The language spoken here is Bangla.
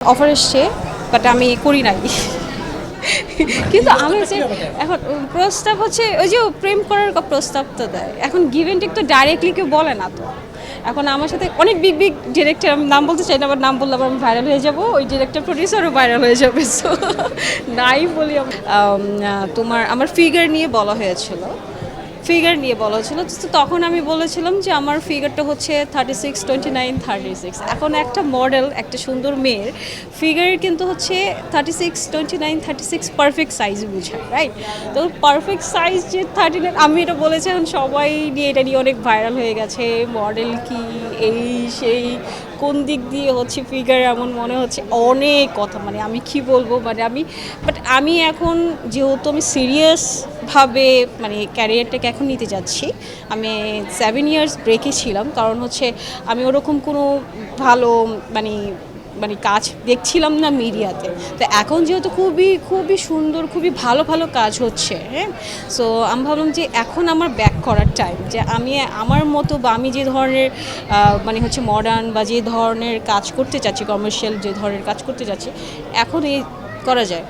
অফার এসছে বাট আমি করি নাই কিন্তু আমি যে এখন প্রস্তাব হচ্ছে ওই যে প্রেম করার প্রস্তাব তো দেয় এখন গিভ অ্যান্ড টেক তো ডাইরেক্টলি কেউ বলে না তো এখন আমার সাথে অনেক বিগ বিগ ডিরেক্টর আমি নাম বলতে চাই না আবার নাম বললে আবার আমি ভাইরাল হয়ে যাবো ওই ডিরেক্টর প্রডিউসারও ভাইরাল হয়ে যাবে সো নাই বলি তোমার আমার ফিগার নিয়ে বলা হয়েছিল তো তখন আমি বলেছিলাম যে আমার ফিগারটা হচ্ছে 36, 29, 36 এখন একটা মডেল একটা সুন্দর মেয়ের ফিগার কিন্তু হচ্ছে 36, 29, 36 পারফেক্ট সাইজ বোঝায় রাইট তো পারফেক্ট সাইজ যে 39 আমি এটা বলেছি এখন সবাই নিয়ে এটা নিয়ে অনেক ভাইরাল হয়ে গেছে মডেল কি এই সেই কোন দিক দিয়ে হচ্ছে ফিগার এমন মনে হচ্ছে অনেক কথা মানে আমি কি বলবো মানে আমি এখন যেহেতু আমি সিরিয়াসভাবে মানে ক্যারিয়ারটাকে এখন নিতে যাচ্ছি আমি 7 ইয়ার্স ব্রেকে ছিলাম কারণ হচ্ছে আমি ওরকম কোনো ভালো মানে মানে কাজ দেখছিলাম না মিডিয়াতে তো এখন যেহেতু খুবই সুন্দর খুবই ভালো ভালো কাজ হচ্ছে হ্যাঁ সো আমি ভাবলাম যে এখন আমার ব্যাক করার টাইম যে আমি আমার মতো বা আমি যে ধরনের মানে হচ্ছে মডার্ন বা যে ধরনের কাজ করতে চাচ্ছি কমার্শিয়াল যে ধরনের কাজ করতে চাচ্ছি এখন এই করা যায়